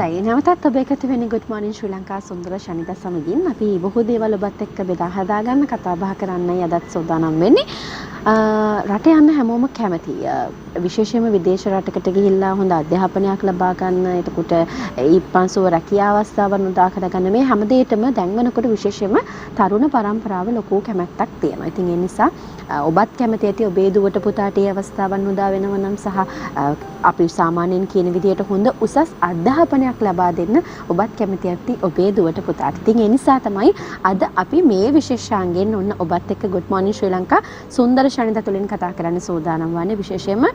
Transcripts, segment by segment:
හොඳයි. නැවතත් ඔබ එකතු වෙන්නේ Good Morning ශ්‍රී ලංකා සුන්දර ශනිදා සමගින්. අපි බොහෝ දේවල් ඔබත් එක්ක බෙදා හදා ගන්න කතා බහ කරන්නයි අදත් සූදානම් වෙන්නේ. රට යන්න හැමෝම කැමතියි. විශේෂයෙන්ම විදේශ රටකට ගිහිල්ලා හොඳ අධ්‍යාපනයක් ලබා ගන්න, එතකොට ඉප්පන්සුව රැකියා අවස්ථාවන් උදා කරගන්න මේ හැම දෙයකම දැන් වෙනකොට විශේෂයෙන්ම තරුණ පරම්පරාව ලොකු කැමැත්තක් තියෙනවා. ඉතින් ඒ නිසා ඔබත් කැමති ඇති ඔබේ දුවට පුතාට මේ අවස්ථාවන් උදා වෙනව නම් සහ අපි සාමාන්‍යයෙන් කියන විදිහට හොඳ උසස් අධ්‍යාපනයක් ලබා දෙන්න ඔබත් කැමති ඇති ඔබේ දුවට පුතාට. ඉතින් ඒ නිසා තමයි අද අපි මේ විශේෂාංගයෙන් ඔන්න ඔබත් එක්ක Good Morning ශ්‍රී ලංකා සුන්දර ශනිදා තුලින් කතා කරන්න සූදානම් වන්නේ. විශේෂයෙන්ම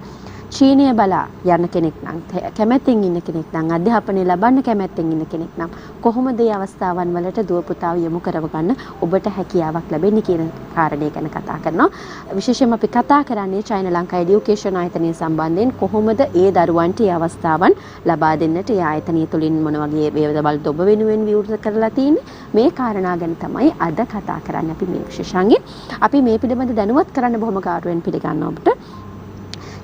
චීනය බලා යන කෙනෙක් නම් කැමැත්තෙන් ඉන්න කෙනෙක් නම් අධ්‍යාපනය ලබන්න කැමැත්තෙන් ඉන්න කෙනෙක් නම් කොහොමද මේ අවස්ථාවන් වලට දුව පුතාව යොමු කරවගන්න ඔබට හැකියාවක් ලැබෙන්නේ කියන කාරණේ ගැන කතා කරනවා. විශේෂයෙන්ම අපි කතා කරන්නේ චයින ලංකා এডুকেෂන් ආයතනය සම්බන්ධයෙන් කොහොමද ඒ දරුවන්ට මේ අවස්ථාවන් ලබා දෙන්නට ඒ ආයතනය තුලින් මොන වගේ වේදවල් ඔබ වෙනුවෙන් විවෘත කරලා තියෙන්නේ මේ කාරණා ගැන තමයි අද කතා කරන්නේ අපි මේ විශේෂාංගෙන්. අපි මේ පිළිබඳ දැනුවත් කරන්න බොහොම ගෞරවයෙන් පිළිගන්නවා ඔබට.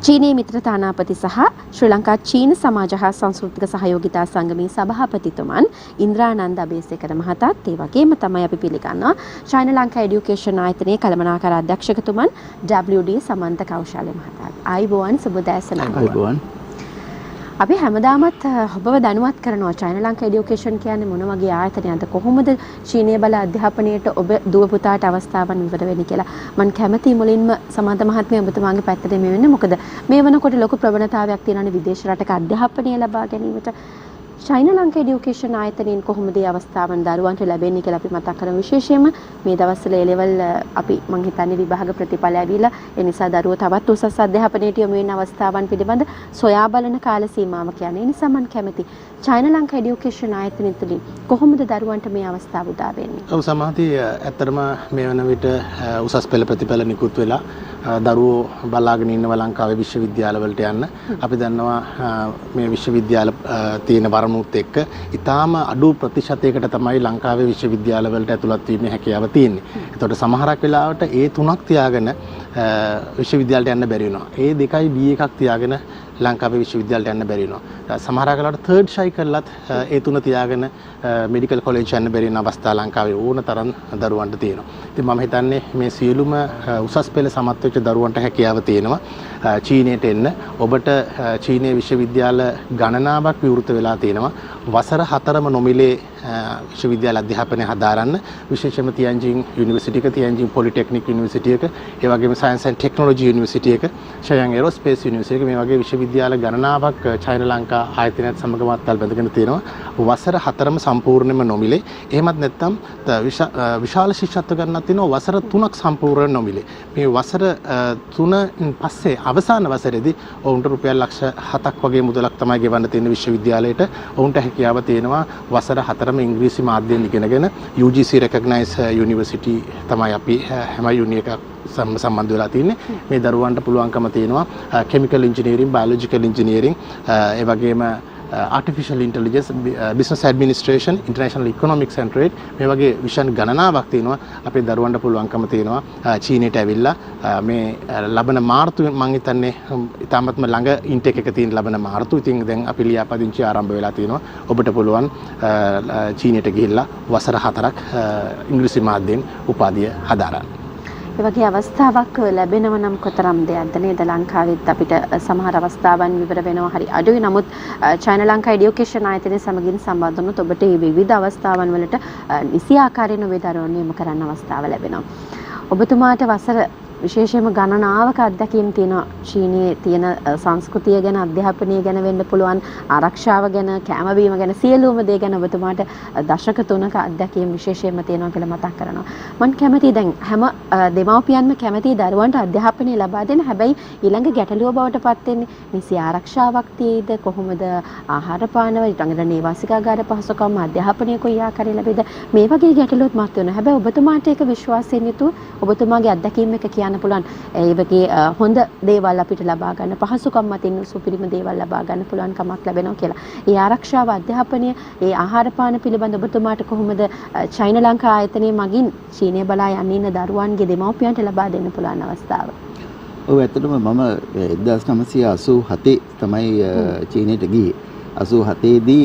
චීනීය මිත්‍රතානාපති සහ ශ්‍රී ලංකා චීන සමාජ හා සංස්කෘතික සහයෝගිතා සංගමේ සභාපතිතුමන් ඉන්ද්‍රානන්ද අබේසේකර මහතාත් ඒ වගේම තමයි අපි පිළිගන්නවා චයින ලංකා এডুকেෂන් ආයතනයේ කළමනාකාර අධ්‍යක්ෂකතුමන් WD සමන්ත කෞශල්‍ය මහතාත්. ආයුබෝවන් සුබ දැසනක්. ආයුබෝවන්. අපි හැමදාමත් ඔබව දැනුවත් කරනවා චයින ලංකා এডুকেෂන් කියන්නේ මොන වගේ ආයතනයක්ද, කොහොමද චීනීය බල අධ්‍යාපනයට ඔබ දුව පුතාට අවස්ථාවන් විවර වෙන්නේ කියලා. මම කැමැති මුලින්ම සමන්ත මහත්මිය ඔබතුමාගේ පැත්තට මේ වෙන්නේ. මොකද මේ වෙනකොට ලොකු ප්‍රවණතාවයක් තියෙනවානේ විදේශ රටක අධ්‍යාපනය ලබා ගැනීමට. චයින ලංකා এডুকেෂන් ආයතනයෙන් කොහොමද මේ අවස්ථාවන් දරුවන්ට ලැබෙන්නේ කියලා අපි මතක් කරමු. විශේෂයෙන්ම මේ දවස්වල ඒ ලෙවල් අපි මම හිතන්නේ විභාග ප්‍රතිඵල ඇවිල්ලා ඒ නිසා දරුවෝ තවත් උසස් අධ්‍යාපනයට යොමු වෙන අවස්ථාවන් පිළිබඳ සොයා බලන කාල සීමාවක් යන්නේ. ඒ නිසා මම කැමති චයින ලංකා এডুকেෂන් ආයතනය තුලින් කොහොමද දරුවන්ට මේ අවස්ථාව උදා වෙන්නේ? ඔව් සමහරවිට ඇත්තටම මේ වන විට උසස් පෙළ ප්‍රතිඵල නිකුත් වෙලා දරුවෝ බලාගෙන ඉන්නවා ලංකාවේ විශ්වවිද්‍යාල වලට යන්න. අපි දන්නවා මේ විශ්වවිද්‍යාල තියෙන වරමුත් එක්ක ඊටාම අඩු ප්‍රතිශතයකට තමයි ලංකාවේ විශ්වවිද්‍යාල වලට ඇතුළත් වීමේ හැකියාව තියෙන්නේ. ඒතකොට සමහරක් වෙලාවට ඒ තුනක් තියාගෙන විශ්වවිද්‍යාලයට යන්න බැරි වෙනවා. ඒ දෙකයි B එකක් තියාගෙන ලංකාවේ විශ්වවිද්‍යාලයට යන්න බැරි වෙනවා. සමහරක් වෙලාවට තර්ඩ් ෂයි කරලත් ඒ තුන තියාගෙන මෙඩිකල් කොලෙජ් යන්න බැරි වෙන අවස්ථා ලංකාවේ ඕන තරම් දරුවන්ට තියෙනවා. ඉතින් මම හිතන්නේ මේ සියලුම උසස් පෙළ සමත් වෙච්ච දරුවන්ට හැකියාව තියෙනවා චීනයට එන්න. ඔබට චීනයේ විශ්වවිද්‍යාල ගණනාවක් විවෘත වෙලා තියෙනවා. වසර 4ම නොමිලේ විශ්වවිද්‍යාල අධ්‍යාපනය හදාරන්න. විශේෂයෙන්ම තියන්ජින් යුනිවර්සිටි එක, තියන්ජින් පොලිටෙක්නික් යුනිවර්සිටි එක, ඒ වගේම සයන්ස් ඇන්ඩ් ටෙක්නොලොජි යුනිවර්සිටි එක, ෂයන් ඒරෝස්පේස් යුනිවර්සිටි එක මේ වගේ විශ්වවිද්‍යාල ගණනාවක් චයින ලංකා ආයතනයත් සමග මත්තල් බැඳගෙන තියෙනවා. වසර 4ම සම්පූර්ණයෙන්ම නොමිලේ. එහෙමත් නැත්නම් විශාල ශිෂ්‍යත්ව ගණනක් තියෙනවා වසර 3ක් සම්පූර්ණ නොමිලේ. මේ වසර 3න් පස්සේ අවසාන වසරේදී ඔවුන්ට රුපියල් ලක්ෂ 7ක් වගේ මුදලක් තමයි ගෙවන්න තියෙන විශ්වවිද්‍යාලයට. ඔවුන්ට හැකියාව තියෙනවා වසර 4ම ඉංග්‍රීසි මාධ්‍යයෙන් ඉගෙනගෙන UGC recognized university තමයි අපි හැම යුනි එකක් සම්බන්ධ වෙලා තින්නේ. මේ දරුවන්ට පුළුවන්කම තියෙනවා chemical engineering, biological engineering, ඒ වගේම artificial intelligence, business administration, international economics and trade මේ වගේ විෂයන් ගණනාවක් තියෙනවා. අපේ දරුවන්ට පුළුවන්කම තියෙනවා චීනයට ඇවිල්ලා මේ ලබන මාර්තුවෙන් මම හිතන්නේ ඉතාමත්ම ළඟ ඉන්ටේක් එක තියෙන ලබන මාර්තු. ඉතින් දැන් අපි ලියාපදිංචි ආරම්භ වෙලා තියෙනවා. ඔබට පුළුවන් චීනයට ගිහිල්ලා වසර 4ක් ඉංග්‍රීසි මාධ්‍යයෙන් උපාධිය හදාරන්න. ඒ වගේ අවස්ථාවක් ලැබෙනව නම් කොතරම් දෙයක්ද නේද? ලංකාවෙත් අපිට සමහර අවස්ථාවන් විවර වෙනවා හරි අඩුයි. නමුත් චයින ලංකා এডুকেෂන් ආයතනය සමගින් සම්බන්ධ වුණොත් ඔබට මේ විවිධ අවස්ථාවන් වලට නිසි ආකාරයෙන් ඔබේ දරුවන් යොමු කරන්න අවස්ථාව ලැබෙනවා. ඔබතුමාට වසර විශේෂයෙන්ම ගණනාවක අත්දැකීම් තියෙනවා චීනයේ තියෙන සංස්කෘතිය ගැන, අධ්‍යාපනය ගැන වෙන්න පුළුවන්, ආරක්ෂාව ගැන, කැම බීම ගැන සියලුම දේ ගැන ඔබතුමාට දශක 3ක අත්දැකීම් විශේෂයෙන්ම තියෙනවා කියලා මතක් කරනවා. මම කැමතියි දැන් හැම දෙමව්පියන්ම කැමතියි දරුවන්ට අධ්‍යාපනය ලබා දෙන්න. හැබැයි ඊළඟ ගැටලුව බවට පත් වෙන්නේ නිසි ආරක්ෂාවක් තියෙයිද, කොහොමද ආහාර පාන ඊළඟට නේවාසිකාගාර පහසුකම්, අධ්‍යාපනය කොයි ආකාරයෙන් ලැබෙයිද, මේ වගේ ගැටලුවත් මත වෙනවා. හැබැයි ඔබතුමාට ඒක විශ්වාසයෙන් යුතුව ඔබතුමාගේ අත්දැකීම් එක කියන්න පුළුවන්. ඒ වගේ හොඳ දේවල් අපිට ලබා ගන්න, පහසුකම් මතින් සුපිරිම දේවල් ලබා ගන්න පුළුවන් කමක් ලැබෙනවා කියලා. ඒ ආරක්ෂාව, අධ්‍යාපනය, ඒ ආහාර පාන පිළිබඳ ඔබතුමාට කොහොමද චයින ලංකා ආයතනයේ මගින් චීනය බලා යන්න ඉන්න දරුවන්ගේ දෙමව්පියන්ට ලබා දෙන්න පුළුවන් අවස්ථාව? ඔව් ඇත්තටම මම 1987 තමයි චීනයට ගියේ. 87 දී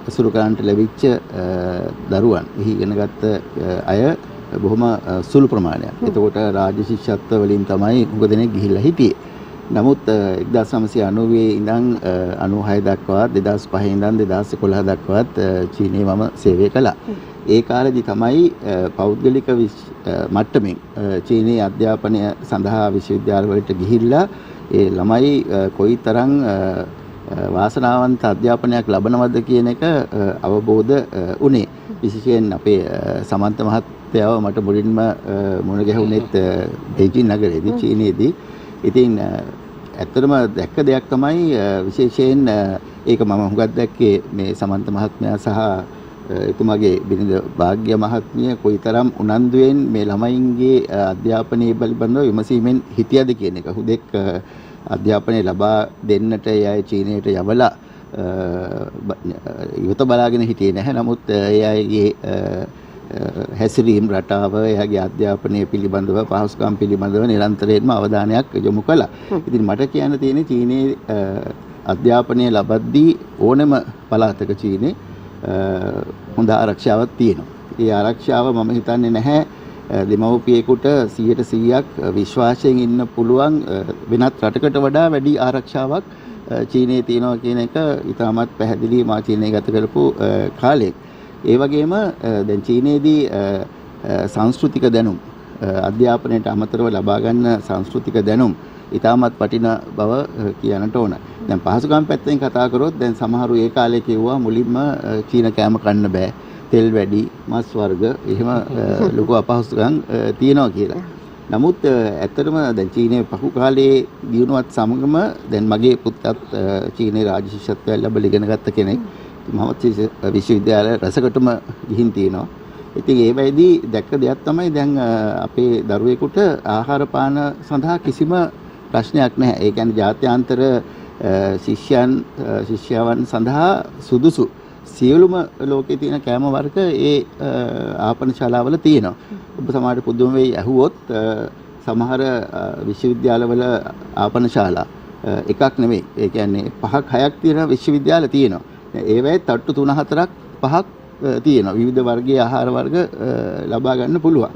අසුරු කරන්නට ලැබිච්ච දරුවන් එහි ඉගෙනගත්ත අය බොහොම සුළු ප්‍රමාණයක්. එතකොට රාජ්‍ය ශිෂ්‍යත්ව වලින් තමයි හුඟ දෙනෙක් ගිහිල්ලා හිටියේ. නමුත් 1990 ඉඳන් 96 දක්වාත් 2005 ඉඳන් 2011 දක්වාත් චීනයේ මම සේවය කළා. ඒ කාලෙදි තමයි පෞද්ගලික මට්ටමින් චීනයේ අධ්‍යාපනය සඳහා විශ්වවිද්‍යාල වලට ගිහිල්ලා ඒ ළමයි කොයිතරම් වාසනාවන්ත අධ්‍යාපනයක් ලබනවද කියන එක අවබෝධ වුණේ. විශේෂයෙන් අපේ සමන්ත මහත්තයාව මට මුලින්ම මුණ ගැහුණෙත් බෙයිජින් නගරයේදී චීනයේදී. ඉතින් ඇත්තටම දැක්ක දෙයක් තමයි විශේෂයෙන් ඒක මම හුඟක් දැක්කේ මේ සමන්ත මහත්මයා සහ එතුමාගේ බිරිඳ භාග්‍ය මහත්මිය කොයිතරම් උනන්දුවෙන් මේ ළමයින්ගේ අධ්‍යාපනයේ පිළිබඳව විමසීමෙන් හිටියද කියන එක. හුදෙක් අධ්‍යාපනය ලබා දෙන්නට යයි චීනයට යවලා යුත බලාගෙන හිටියේ නැහැ. නමුත් ඒ අයගේ හැසිරීම් රටාව, එයාගේ අධ්‍යාපනය පිළිබඳව, පහසුකම් පිළිබඳව නිරන්තරයෙන්ම අවධානයක් යොමු කළා. ඉතින් මට කියන්න තියෙන්නේ චීනයේ අධ්‍යාපනය ලබද්දී ඕනෑම පළාතක චීනයේ හොඳ ආරක්ෂාවක් තියෙනවා. ඒ ආරක්ෂාව මම හිතන්නේ නැහැ දෙමව්පියෙකුට 100% විශ්වාසයෙන් ඉන්න පුළුවන් වෙනත් රටකට වඩා වැඩි ආරක්ෂාවක් චීනයේ තියෙනවා කියන එක ඉතාමත් පැහැදිලි මා චීනයේ ගත කරපු කාලේ. ඒ වගේම දැන් චීනයේදී සංස්කෘතික දැනුම් අධ්‍යාපනයට අමතරව ලබා ගන්න සංස්කෘතික දැනුම් ඉතාමත් වටින බව කියන්නට ඕන. දැන් පහසුකම් පැත්තෙන් කතා කරොත් දැන් සමහරු ඒ කාලේ කිව්වා මුලින්ම චීන කෑම කන්න බෑ. තෙල් වැඩි, මස් වර්ග එහෙම ලොකු අපහසුකම් තියෙනවා කියලා. නමුත් ඇත්තටම දැන් චීනයේ පහු කාලේ දිනුවත් සමගම දැන් මගේ පුතත් චීනයේ රාජ්‍ය ශිෂ්‍යත්වය ලැබලා ඉගෙන ගත්ත කෙනෙක්. මමත් විශ්වවිද්‍යාල රසකටම ගිහින් තියෙනවා. ඉතින් ඒ වෙයිදී දැක්ක දෙයක් තමයි දැන් අපේ දරුවෙකුට ආහාර පාන සඳහා කිසිම ප්‍රශ්නයක් නැහැ. ඒ කියන්නේ ජාත්‍යන්තර ශිෂ්‍යයන් සඳහා සුදුසු සියලුම ලෝකයේ තියෙන කෑම වර්ග ඒ ආපන ශාලාවල තියෙනවා. ඔබ සමහරට පුදුම වෙයි ඇහුවොත් සමහර විශ්වවිද්‍යාලවල ආපන ශාලා එකක් නෙමෙයි. ඒ කියන්නේ 5ක් 6ක් තියෙන විශ්වවිද්‍යාල තියෙනවා. ඒවැයි තට්ටු 3-4ක් 5ක් තියෙනවා. විවිධ වර්ගයේ ආහාර වර්ග ලබා ගන්න පුළුවන්.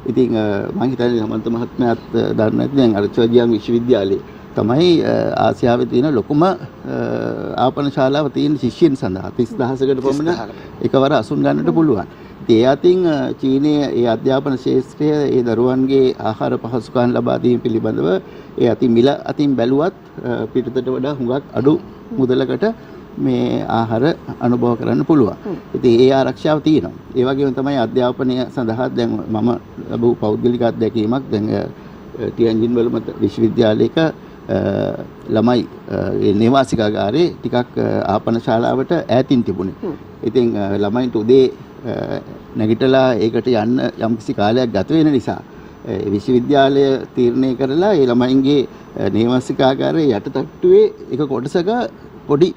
ඉතින් මම හිතන්නේ සමන්ත මහත්මයාත් දන්නවා ඇති දැන් අර චර්ජියාන් විශ්වවිද්‍යාලයේ තමයි ආසියාවේ තියෙන ලොකුම ආපන ශාලාව තියෙන ශිෂ්‍යයන් සඳහා 30000කට පමණ එකවර අසුන් ගන්නට පුළුවන්. ඒ අතින් චීනයේ ඒ අධ්‍යාපන ශාස්ත්‍රය ඒ දරුවන්ගේ ආහාර පහසුකම් ලබා දීම පිළිබඳව ඒ අතින් මිල අතින් බැලුවත් පිටතට වඩා හුඟක් අඩු මුදලකට මේ ආහාර අනුභව කරන්න පුළුවන්. ඉතින් ඒ ආරක්ෂාව තියෙනවා. ඒ වගේම තමයි අධ්‍යාපනය සඳහා දැන් මම ලැබු පෞද්ගලික අත්දැකීමක් දැන් ටියන්ජින් වල විශ්වවිද්‍යාලයක ළමයි ඒ නිවාසිකාගාරේ ටිකක් ආපන ශාලාවට ඈතින් තිබුණේ. ඉතින් ළමයින්ට උදේ නැගිටලා ඒකට යන්න යම්කිසි කාලයක් ගත වෙන නිසා විශ්වවිද්‍යාලය තීරණය කරලා ඒ ළමයින්ගේ නිවාසිකාගාරයේ යටටට්ටුවේ එක කොටසක පොඩි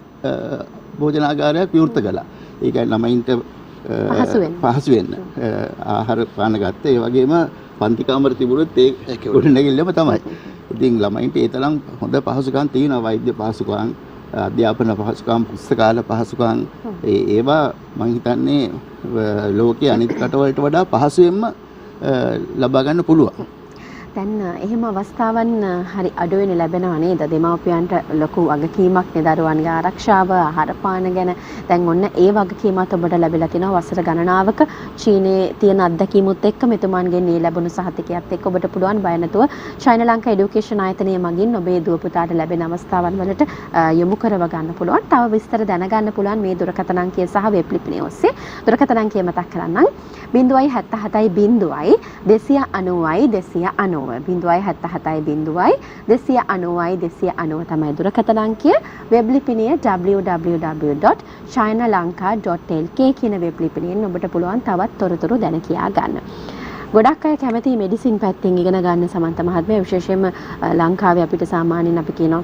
භෝජනාගාරයක් විවෘත කළා. ඒ කියන්නේ ළමයින්ට පහසු වෙන්න ආහාර පාන ගත්ත. ඒ වගේම පන්ති කාමර තිබුණොත් ඒ ගොඩනැගිල්ලම තමයි. ඉතින් ළමයින්ට ඒ තරම් හොඳ පහසුකම් තියෙනවා. වෛද්‍ය පහසුකම්, අධ්‍යාපන පහසුකම්, පුස්තකාල පහසුකම් ඒවා මම හිතන්නේ ලෝකයේ අනිත් රටවලට වඩා පහසුවෙන්ම ලබා ගන්න පුළුවන්. දැන් එහෙම අවස්ථාවන් හරි අඩුවෙන් ලැබෙනව නේද? දෙමාපියන්ට ලොකු වගකීමක් නේ දරුවන්ගේ ආරක්ෂාව, ආහාර පාන ගැන. දැන් ඔන්න ඒ වගකීමත් ඔබට ලැබිලා තිනවා වසර ගණනාවක චීනයේ තියෙන අත්දැකීමුත් එක්ක මෙතුමන්ගෙන් මේ ලැබුණු සහතිකයත් එක්ක ඔබට පුළුවන් බය නැතුව ශයින ලංකා එඩියුකේෂන් ආයතනය මගින් ඔබේ දුව පුතාට ලැබෙන අවස්ථාවන් වලට යොමු කරව ගන්න පුළුවන්. තව විස්තර දැනගන්න පුළුවන් මේ දුරකථන අංකය සහ වෙබ් ලිපිණිය ඔස්සේ. දුරකථන අංකය මතක් කරන්නම් 077 290 290 077 තමයි දුරකථන අංකය. වෙබ් ලිපිණිය www.chinalanka.lk කියන වෙබ් ලිපිණියෙන් ඔබට පුළුවන් තවත් තොරතුරු දැන කියා ගන්න. ගොඩක් අය කැමති මෙඩිසින් පැත්තෙන් ඉගෙන ගන්න සමන්ත මහත්මයා. විශේෂයෙන්ම ලංකාවේ අපිට සාමාන්‍යයෙන් අපි කියනවා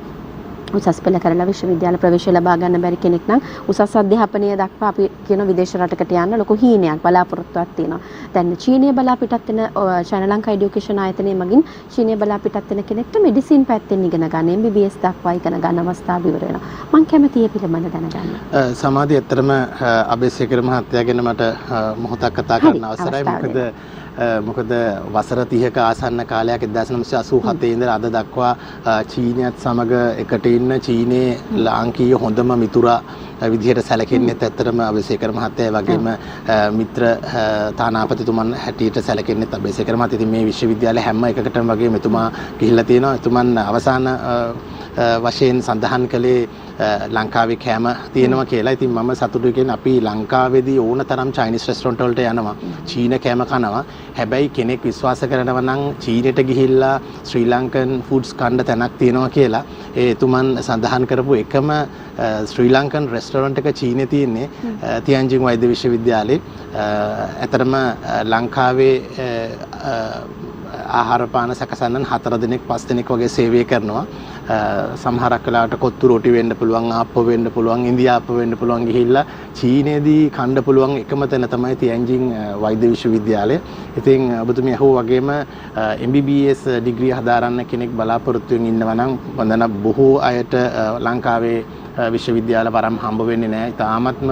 උසස් පෙළ කරලා විශ්වවිද්‍යාල ප්‍රවේශය ලබා ගන්න බැරි කෙනෙක් නම් උසස් අධ්‍යාපනය දක්වා අපි කියන විදේශ රටකට යන්න ලොකු හීනයක් බලාපොරොත්තුවක් තියෙනවා. දැන් චීනය බලා පිටත් වෙන ශ්‍රී ලංකා එඩියුකේෂන් ආයතනය මගින් චීනය බලා පිටත් වෙන කෙනෙක්ට මෙඩිසින් පැත්තෙන් ඉගෙන ගන්න MBBS දක්වා ඉගෙන ගන්න අවස්ථාව ඉවර වෙනවා. මම කැමතියි ඒ පිළිබඳව දැනගන්න. සමාධිය ඇත්තටම අබේසේකර මහත්තයා ගැන මට මොහොතක් කතා කරන්න අවසරයි. මොකද වසර 30ක ආසන්න කාලයක් 1987 ඉඳලා අද දක්වා චීනයත් සමග එකට ඉන්න චීනයේ ලාංකීය හොඳම මිතුරා විදිහට සැලකෙන්නේත් ඇත්තටම අබේසේකර මහත්තයා වගේම මිත්‍ර තානාපතිතුමන් හැටියට සැලකෙන්නේත් අබේසේකර මහත්තයා. ඉතින් මේ විශ්වවිද්‍යාලය හැම එකකටම වගේ මෙතුමා ගිහිල්ලා තියෙනවා. එතුමන් අවසාන වශයෙන් සඳහන් කළේ ලංකාවේ කෑම තියෙනවා කියලා. ඉතින් මම සතුටුයි කියන්නේ අපි ලංකාවේදී ඕන තරම් චයිනීස් රෙස්ටොරන්ට් වලට යනවා. චීන කෑම කනවා. හැබැයි කෙනෙක් විශ්වාස කරනවා නම් චීනෙට ගිහිල්ලා ශ්‍රී ලංකන් ෆුඩ්ස් කන්න තැනක් තියෙනවා කියලා. ඒ එතුමන් සඳහන් කරපු එකම ශ්‍රී ලංකන් රෙස්ටොරන්ට් එක චීනේ තියෙන්නේ තියන්ජින් වෛද්‍ය විශ්වවිද්‍යාලේ. ඇතරම ලංකාවේ ආහාර පාන සැකසන්නන් 4 දිනක් 5 දිනක් වගේ සේවය කරනවා. සමහරක් වෙලාවට කොත්තු රොටි වෙන්න පුළුවන්, ආප්ප වෙන්න පුළුවන්, ඉන්දියාප්ප වෙන්න පුළුවන් ගිහිල්ලා චීනේදී කන්න පුළුවන් එකම තැන තමයි තියන්ජින් වෛද්‍ය විශ්වවිද්‍යාලය. ඉතින් ඔබතුමිය අහුව වගේම MBBS ඩිග්‍රිය හදාරන්න කෙනෙක් බලාපොරොත්තු වෙමින් ඉන්නවා නම් වන්දන බොහෝ අයට ලංකාවේ විශ්වවිද්‍යාල වරම් හම්බ වෙන්නේ නැහැ. තාමත්ම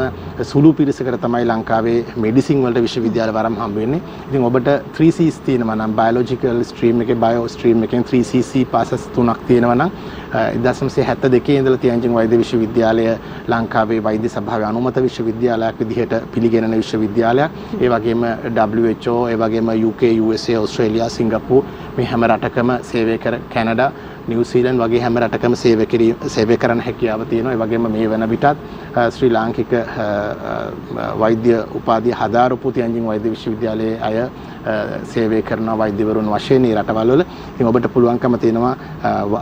සුළු පිරිසකට තමයි ලංකාවේ මෙඩිසින් වලට විශ්වවිද්‍යාල වරම් හම්බ වෙන්නේ. ඉතින් ඔබට 3Cs තියෙනවා නම් බයොලොජිකල් ස්ට්‍රීම් එකේ බයෝ ස්ට්‍රීම් එකෙන් 3cc පාසස් 3ක් තියෙනවා නම් 1972 ඉඳලා තියන්ජින් වෛද්‍ය විශ්වවිද්‍යාලය ලංකාවේ වෛද්‍ය සභාවේ අනුමත විශ්වවිද්‍යාලයක් විදිහට පිළිගැනෙන විශ්වවිද්‍යාලයක්. ඒ වගේම WHO, ඒ වගේම UK, USA, ඕස්ට්‍රේලියා, සිංගප්පූර් මේ හැම රටකම සේවය කර කැනඩා, නිව්සීලන්ඩ් වගේ හැම රටකම සේවය කරන හැකියාව තියෙනවා. ඒ වගේම මේ වෙන විටත් ශ්‍රී ලාංකික වෛද්‍ය උපාධිය හදාරපු තියන්ජින් වෛද්‍ය විශ්වවිද්‍යාලයේ අය සේවය කරන වෛද්‍යවරුන් වශයෙන් මේ රටවල් වල. ඉතින් ඔබට පුළුවන්කම තියෙනවා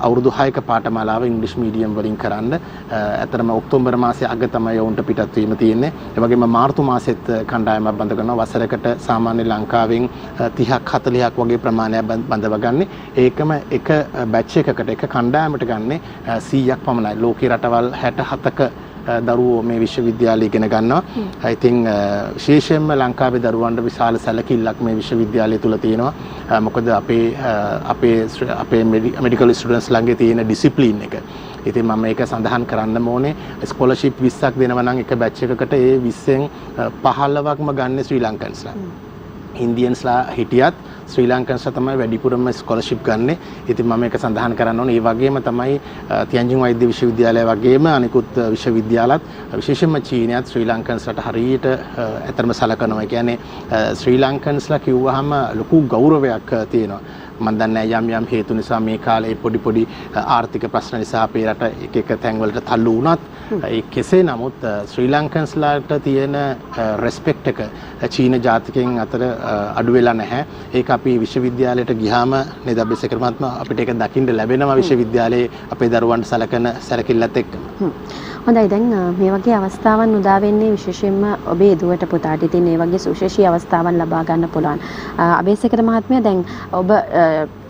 අවුරුදු 6ක පාඨමාලාව ඉංග්‍රීසි මීඩියම් වලින් කරන්න. ඇත්තටම ඔක්තෝබර් මාසයේ අග තමයි ඔවුන්ට පිටත් වීම තියෙන්නේ. ඒ වගේම මාර්තු මාසෙත් කණ්ඩායමක් බඳ කරනවා. වසරකට සාමාන්‍ය ලංකාවෙන් 30ක් 40ක් වගේ ප්‍රමාණයක් බඳව ගන්න. ඒකම එක බැච් එකකට එක කණ්ඩායමකට ගන්නේ 100ක් පමණයි. ලෝකේ රටවල් 67ක දරුවෝ මේ විශ්වවිද්‍යාලය ඉගෙන ගන්නවා. ඉතින් විශේෂයෙන්ම ලංකාවේ දරුවන්ට විශාල සැලකිල්ලක් මේ විශ්වවිද්‍යාලය තුල තියෙනවා. මොකද අපේ මෙඩිකල් ස්ටුඩන්ට්ස් ළඟේ තියෙන ඩිසිප්ලින් එක. ඉතින් මම මේක සඳහන් කරන්න ඕනේ. ස්කෝලර්ෂිප් 20ක් දෙනවා නම් එක බැච් එකකට ඒ 20න් 15ක්ම ගන්න ශ්‍රී ලංකන්ස්ලා. ඉන්දියන්ස්ලා හිටියත් ශ්‍රී ලංකන්ස්ලා තමයි වැඩිපුරම ස්කෝලර්ෂිප් ගන්නෙ. ඉතින් මම මේක සඳහන් කරන්න ඕනේ. ඒ වගේම තමයි තියන්ජින් වෛද්‍ය විශ්වවිද්‍යාලය වගේම අනිකුත් විශ්වවිද්‍යාලත් විශේෂයෙන්ම චීනයත් ශ්‍රී ලංකන්ස්ලාට හරියට ඇත්තටම සලකනවා. කියන්නේ ශ්‍රී ලංකන්ස්ලා කිව්වහම ලොකු ගෞරවයක් තියෙනවා. මම දන්නේ යම් හේතු නිසා මේ කාලේ පොඩි ආර්ථික ප්‍රශ්න නිසා අපේ රට එක තැන්වලට තල්ලු වුණත් ඒ කෙසේ නමුත් ශ්‍රී ලංකන්ස්ලාට තියෙන රෙස්පෙක්ට් එක චීන ජාතිකයන් අතර අඩු වෙලා නැහැ. ඒක අපි විශ්වවිද්‍යාලයට ගියාම නේද අබේසේකර මහත්මයා අපිට ඒක දකින්න ලැබෙනවා විශ්වවිද්‍යාලයේ අපේ දරුවන්ට සලකන සැලකිල්ලත් එක්ක. හොඳයි, දැන් මේ වගේ අවස්ථාවන් උදා වෙන්නේ විශේෂයෙන්ම ඔබේ දුවට පුතාට. ඉතින් මේ වගේ සුවිශේෂී අවස්ථාවන් ලබා ගන්න පුළුවන්. අබේසේකර මහත්මයා, දැන් ඔබ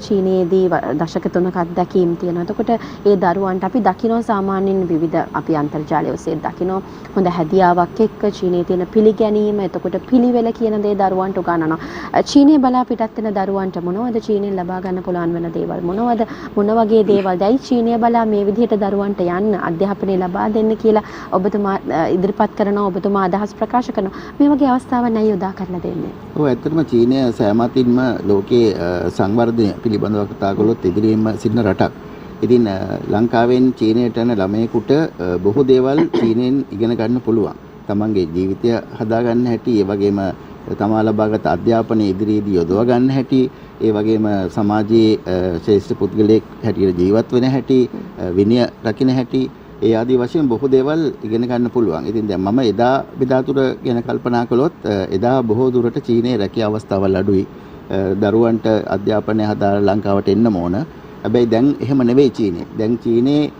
චීනයේදී දශක 3ක අත්දැකීම් තියෙනවා. එතකොට ඒ දරුවන්ට අපි දකිනවා සාමාන්‍යයෙන් විවිධ අපි අන්තර්ජාලය ඔස්සේ දකිනවා හොඳ හැදියාවක් එක්ක චීනයේ තියෙන පිළිගැනීම, එතකොට පිළිවෙල කියන දේ දරුවන්ට උගන්වනවා. චීනය බලා පිටත් වෙන දරුවන්ට මොනවද චීනෙන් ලබා ගන්න පුළුවන් වෙන දේවල්? මොන වගේ දේවල්ද? ඇයි චීනය බලා මේ විදිහට දරුවන්ට යන්න අධ්‍යාපනය ලබා දෙන්න කියලා ඔබතුමා ඉදිරිපත් කරනවා, ඔබතුමා අදහස් ප්‍රකාශ කරනවා. මේ වගේ අවස්ථාවන් ඇයි උදා කරලා දෙන්නේ? ඔව්, ඇත්තටම චීනය සෑමතින්ම ලෝකයේ සංවර්ධනය පිළිබඳව කතා කළොත් ඉදිරියෙන්ම සිටින රටක්. ඉතින් ලංකාවෙන් චීනයට යන ළමයෙකුට බොහෝ දේවල් චීනෙන් ඉගෙන ගන්න පුළුවන්. තමන්ගේ ජීවිතය හදාගන්න හැටි, ඒ වගේම තමා ලබාගත් අධ්‍යාපනය ඉදිරියේදී යොදවා ගන්න හැටි, ඒ වගේම සමාජයේ ශ්‍රේෂ්ඨ පුද්ගලයෙක් හැටියට ජීවත් වෙන හැටි, විනය රකින්න හැටි, ඒ ආදී වශයෙන් බොහෝ දේවල් ඉගෙන ගන්න පුළුවන්. ඉතින් දැන් මම එදා බෙදාතුර ගැන කල්පනා කළොත් එදා බොහෝ දුරට චීනයේ රැකියා අවස්ථාවල් අඩුයි. දරුවන්ට අධ්‍යාපනය හදාලා ලංකාවට එන්න ඕන. හැබැයි දැන් එහෙම නෙවෙයි චීනේ. දැන් චීනේ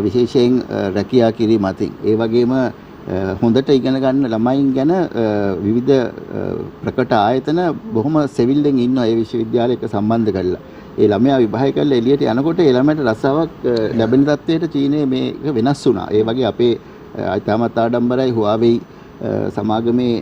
විශේෂයෙන් රැකියා කිරීම අතින්, ඒ වගේම හොඳට ඉගෙන ගන්න ළමයින් ගැන විවිධ ප්‍රකට ආයතන බොහොම සෙවිල්ලෙන් ඉන්නවා ඒ විශ්වවිද්‍යාලයක සම්බන්ධ කරලා. ඒ ළමයා විවාහය කරලා එළියට යනකොට ඒ ළමයට රස්සාවක් ලැබෙන තත්ත්වයට චීනයේ මේක වෙනස් වුණා. ඒ වගේ අපේ ඉතාමත් ආඩම්බරයි Huawei සමාගමේ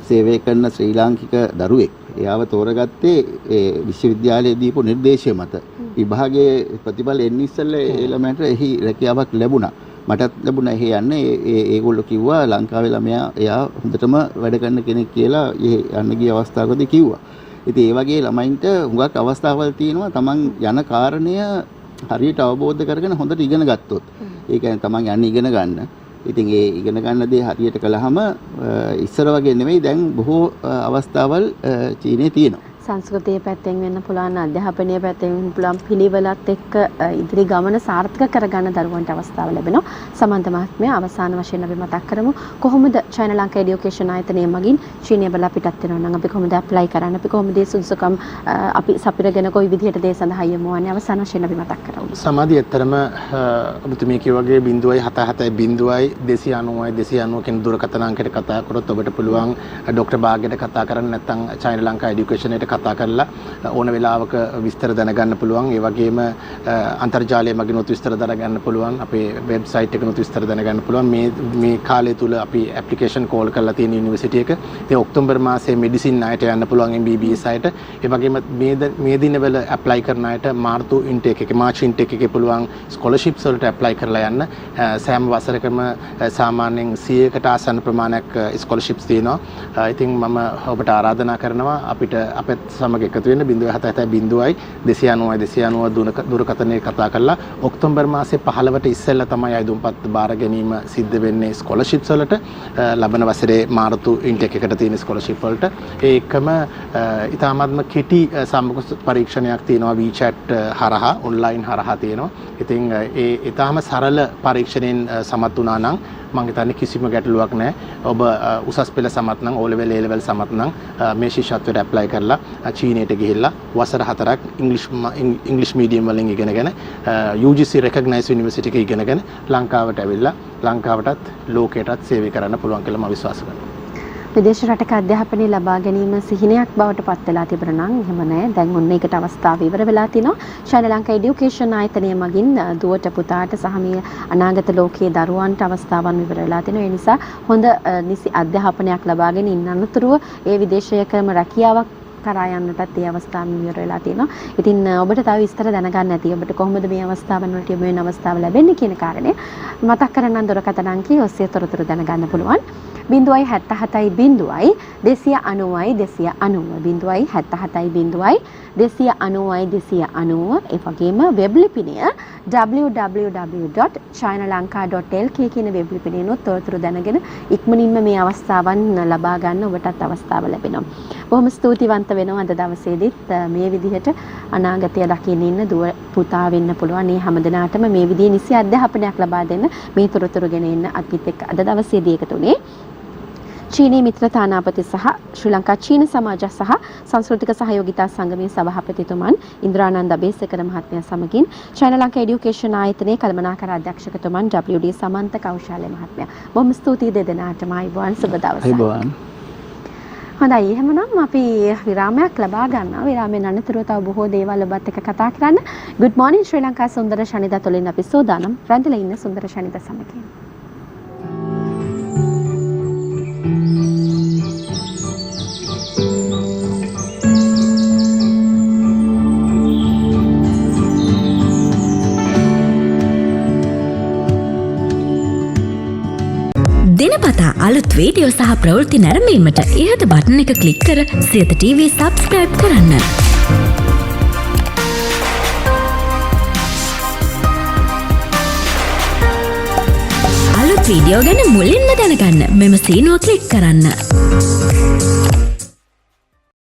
සේවය කරන ශ්‍රී ලාංකික දරුවෙක්. එයාව තෝරගත්තේ ඒ විශ්වවිද්‍යාලයේ දීපු නිර්දේශය මත. විභාගයේ ප්‍රතිඵල එන්න ඉස්සෙල්ලා ඒ ළමයට එහි රැකියාවක් ලැබුණා. මටත් ලැබුණා එහෙ යන්න. ඒගොල්ලෝ කිව්වා ලංකාවේ ළමයා එයා හොඳටම වැඩ කරන කෙනෙක් කියලා යන්න ගිය අවස්ථාවකදී කිව්වා. ඉතින් ඒ වගේ ළමයින්ට හුඟක් අවස්ථාවල් තියෙනවා තමන් යන කාරණය හරියට අවබෝධ කරගෙන හොඳට ඉගෙන ගත්තොත්. ඒ කියන්නේ තමන් යන්නේ ඉගෙන ගන්න. ඉතින් ඒ ඉගෙන ගන්න දේ හරියට කළාම ඉස්සර වගේ නෙමෙයි දැන් බොහෝ අවස්ථාවල් චීනයේ තියෙනවා. සංස්කෘතිය පැත්තෙන් වෙන්න පුළුවන්, අධ්‍යාපනීය පැත්තෙන් වෙන්න පුළුවන්, පිළිවෙලත් එක්ක ඉදිරි ගමන සාර්ථක කරගන්න දරුවන්ට අවස්ථාව ලැබෙනවා. සමන්ත මහත්මයා අවසාන වශයෙන් අපි මතක් කරමු කොහොමද චයිනා ලංකා එඩියුකේෂන් ආයතනය මගින් චීනය බලා පිටත් වෙනවා නම් අපි කොහොමද ඇප්ලයි කරන්නේ, අපි කොහොමද සුදුසුකම් අපි සපිරගෙන කොයි විදිහටද ඒ සඳහා යමු වන්නේ අවසාන වශයෙන් අපි මතක් කරමු. සමාධිය ඇත්තරම ඔබතුමිය කිය වගේ 0.77 290 290 කියන දුරකථන අංකයට කතා කරොත් ඔබට පුළුවන් ડોક્ટર බාග්යට කතා කරන්න, නැත්නම් චයිනා ලංකා එඩියුකේෂන් එකට කතා කරලා ඕන වෙලාවක විස්තර දැනගන්න පුළුවන්. ඒ වගේම අන්තර්ජාලය මගිනුත් විස්තර දැනගන්න පුළුවන්. අපේ වෙබ්සයිට් එකනොත් විස්තර දැනගන්න පුළුවන්. මේ කාලය තුල අපි ඇප්ලිකේෂන් කෝල් කරලා තියෙන යුනිවර්සිටි එක. ඉතින් ඔක්තෝබර් මාසයේ මෙඩිසින් අයට යන්න පුළුවන් MBBS අයට. ඒ වගේම මේ දිනවල ඇප්ලයි කරන අයට මාර්තු ඉන්ටේක් එකේ මාර්ච් ඉන්ටේක් එකේ පුළුවන් ස්කෝලර්ෂිප්ස් වලට ඇප්ලයි කරලා යන්න. සෑම වසරකම සාමාන්‍යයෙන් 100කට ආසන්න ප්‍රමාණයක් ස්කෝලර්ෂිප්ස් තියෙනවා. ඉතින් මම ඔබට ආරාධනා කරනවා අපිට අපත් සමග එකතු වෙන්න 0.77 290 දුරකථනයේ කතා කරලා ඔක්තෝබර් මාසේ 15ට ඉස්සෙල්ලා තමයි අයදුම්පත් බාර ගැනීම සිද්ධ වෙන්නේ ස්කෝලර්ෂිප්ස් වලට. ලබන වසරේ මාර්තු ඉන්ටේක් එකට තියෙන ස්කෝලර්ෂිප් වලට. ඒ එකම ඉතාමත්ම කෙටි සම්මුඛ පරීක්ෂණයක් තියෙනවා WeChat හරහා, ඔන්ලයින් හරහා තියෙනවා. ඉතින් ඒ ඉතාම සරල පරීක්ෂණයෙන් සමත් වුණා නම් මම හිතන්නේ කිසිම ගැටලුවක් නැහැ. ඔබ උසස් පෙළ සමත් නම්, O level A level සමත් නම් මේ ශිෂ්‍යත්වයට ඇප්ලයි කරලා චීනයට ගිහිල්ලා වසර 4ක් ඉංග්‍රීසි මීඩියම් වලින් ඉගෙනගෙන UGC recognized university එකේ ඉගෙනගෙන ලංකාවට ඇවිල්ලා ලංකාවටත් ලෝකයටත් සේවය කරන්න පුළුවන් කියලා මම විශ්වාස කරනවා. විදේශ රටක අධ්‍යාපනය ලබා ගැනීම සිහිනයක් බවට පත් වෙලා තිබුණා නම් එහෙම නැහැ. දැන් ඔන්න ඒකට අවස්ථාව ඉවර වෙලා තිනවා. ශ්‍රී ලංකා එඩියුකේෂන් ආයතනය මගින් දුවට පුතාට සහ මේ අනාගත ලෝකයේ දරුවන්ට අවස්ථාවන් ඉවර වෙලා තිනවා. ඒ නිසා හොඳ නිසි අධ්‍යාපනයක් ලබාගෙන ඉන්න අනතුරුව ඒ විදේශයකම රැකියාවක් කරා යන්නටත් ඒ අවස්ථාව ඉවර වෙලා තියෙනවා. ඉතින් ඔබට තව විස්තර දැනගන්න ඇති. ඔබට කොහොමද මේ අවස්ථාවන් වලට යොමු වෙන අවස්ථාව ලැබෙන්නේ කියන කාරණය මතක් කරගන්න දුරකථන අංකය ඔස්සේ තොරතුරු දැනගන්න පුළුවන්. 0.77 290 290 290 ඒ වගේම වෙබ් ලිපිනය www.chinalanka.lk කියන වෙබ් ලිපිනයනොත් තොරතුරු දැනගෙන ඉක්මනින්ම මේ අවස්ථාවන් ලබා ගන්න ඔබටත් අවස්ථාව ලැබෙනවා. බොහොම ස්තුතිවන්ත වෙනවා අද දවසේදීත් මේ විදිහට අනාගතය දකින්න ඉන්න දුව පුතා වෙන්න පුළුවන්. මේ හැමදෙනාටම මේ විදිහේ නිසි අධ්‍යාපනයක් ලබා දෙන්න මේ තොරතුරු ගෙන එන්න අපිත් එක්ක අද දවසේදී එකතු වුණේ චීනී මිත්‍රතානාපති සහ ශ්‍රී ලංකා චීන සමාජ සහ සංස්කෘතික සහයෝගිතා සංගමයේ සභාපතිතුමන් ඉන්ද්‍රානන්ද අබේසේකර මහත්මයා සමගින් චයිනා ලංකා එඩියුකේෂන් ආයතනයේ කළමනාකර අධ්‍යක්ෂකතුමන් WD සමන්ත කෞශාලය මහත්මයා. බොහොම ස්තුතියි දෙදෙනාටම. ආයුබෝවන් සුබ දවසක්. ආයුබෝවන්. හොඳයි, එහෙමනම් අපි විරාමයක් ලබා ගන්නවා. විරාමයෙන් අනතුරුව තව බොහෝ දේවල් ඔබත් එක්ක කතා කරන්න. Good morning ශ්‍රී ලංකා සුන්දර ශනිදා තුලින් අපි සෝදානම් රැඳිලා ඉන්න සුන්දර ශනිදා සමගින්. දිනපතා අලුත් වීඩියෝ සහ ප්‍රවෘත්ති නැරඹීමට ඉහත බටන් එක ක්ලික් කර සියත TV subscribe කරන්න. අලුත් වීඩියෝ ගැන මුලින්ම දැනගන්න මෙම සීනුව ක්ලික් කරන්න.